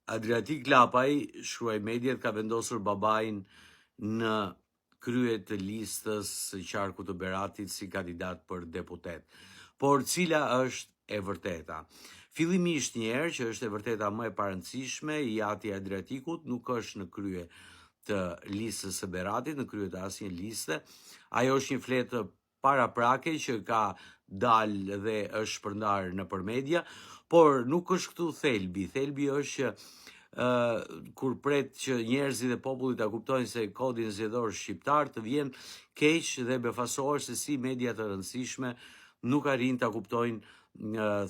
Adriatik Lapaj, shkruaj mediat, ka vendosur babain në krye të listës së qarku të Beratit si kandidat për deputet. Por cila është e vërteta? Fillimisht njerë që është e vërteta më e parëndësishme, i ati Adriatikut nuk është në krye të listës së Beratit, në krye të asnjë liste. Ajo është një fletë para prake që ka dalë dhe është shpërndar në për media, por nuk është këtu thelbi. Thelbi është që kur pret që njerëzit e popullit ta kuptojnë se kodin zgjedhor shqiptar, të vjen keq dhe befasohesh se si media të rëndësishme nuk arrin ta kuptojnë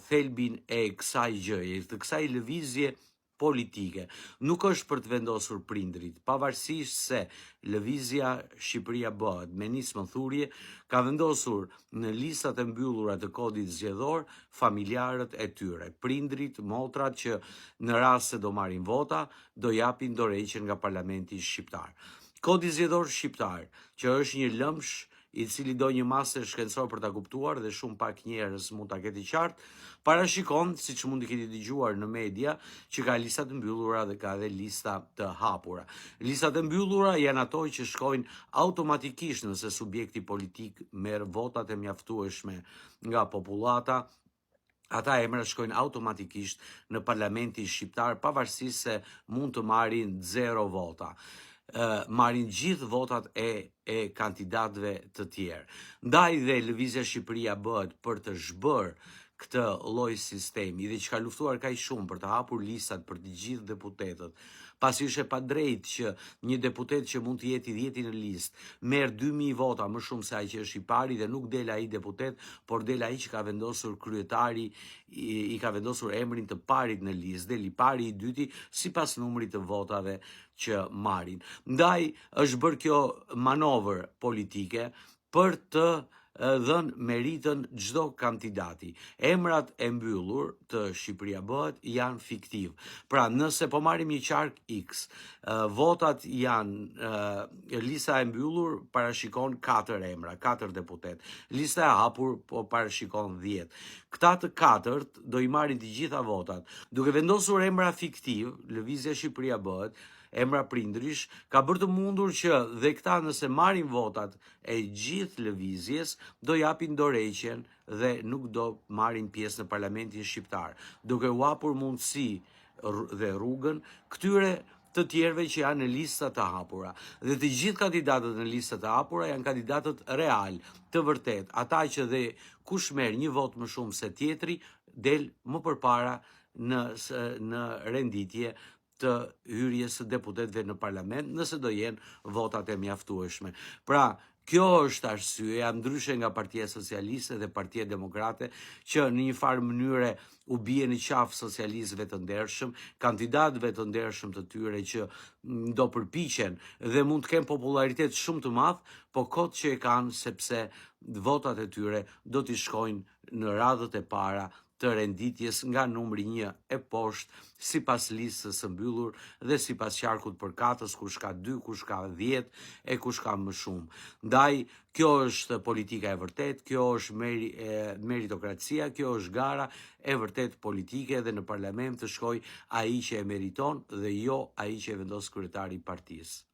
thelbin e kësaj gjëje, të kësaj lëvizje politike. Nuk është për të vendosur prindrit, pavarësisht se lëvizja Shqipëria bëhet me nismë thurje, ka vendosur në listat e mbyllura të kodit zgjedhor familjarët e tyre, prindrit, motrat që në rast se do marrin vota, do japin dorëheqjen nga parlamenti shqiptar. Kodi zgjedhor shqiptar, që është një lëmsh i cili do një master shkencor për ta kuptuar dhe shumë pak njerëz mund ta ketë qartë, parashikon, siç mund të keni dëgjuar në media, që ka lista të mbyllura dhe ka edhe lista të hapura. Listat e mbyllura janë ato që shkojnë automatikisht nëse subjekti politik merr votat e mjaftueshme nga popullata. Ata emra shkojnë automatikisht në parlamentin shqiptar, pavarësisht se mund të marrin 0 vota. Marrin gjithë votat e kandidatëve të tjerë. Ndaj dhe Lëvizja Shqipëria bëhet për të zhbërë këtë lloj sistemi dhe që ka luftuar kaq shumë për të hapur listat për të gjithë deputetët, pasi është e padrejtë që një deputet që mund të jetë i 10 në listë merr 2000 vota më shumë se ai që është i pari dhe nuk del ai deputet, por del ai që ka vendosur kryetari, i ka vendosur emrin të parit në listë, del i pari, i dyti, sipas numrit të votave që marrin. Ndaj është bërë kjo manovër politike për të dhënë meritën çdo kandidati. Emrat e mbyllur të Shqipëria bëhet janë fiktiv. Pra nëse po marrim një qark X, votat janë, lista e mbyllur parashikon 4 emra, 4 deputet. Lista e hapur po parashikon 10. Këta të katërt do i marrin të gjitha votat. Duke vendosur emra fiktiv, Lëvizja Shqipëria bëhet, emra prindrish, ka bërë të mundur që dhe këta nëse marrin votat e gjithë lëvizjes, do japin dorëheqjen dhe nuk do marrin pjesë në parlamentin shqiptar, duke u hapur mundësi dhe rrugën këtyre të tjerëve që janë në lista të hapura. Dhe të gjithë kandidatët në lista të hapura janë kandidatët real, të vërtet, ata që dhe kush merr një vot më shumë se tjetri, del më përpara në renditje të hyrjes së deputetëve në parlament, nëse do jenë votat e mjaftueshme. Pra, kjo është arsyeja, ndryshe nga Partia Socialiste dhe Partia Demokrate, që në një farë mënyre u bie në qafë socialistëve të ndershëm, kandidatëve të ndershëm të tyre që do përpiqen dhe mund të kenë popularitet shumë të madh, po kot që e kanë sepse votat e tyre do t'i shkojnë në radhët e para të renditjes nga numri 1 e poshtë, sipas listës së mbyllur dhe sipas qarkut përkatës, kush ka 2, kush ka 10 e kush ka më shumë. Ndaj, kjo është politika e vërtet, kjo është meritokracia, kjo është gara e vërtet politike dhe në parlament të shkoj ai që e meriton dhe jo ai që e vendos kryetari i partisë.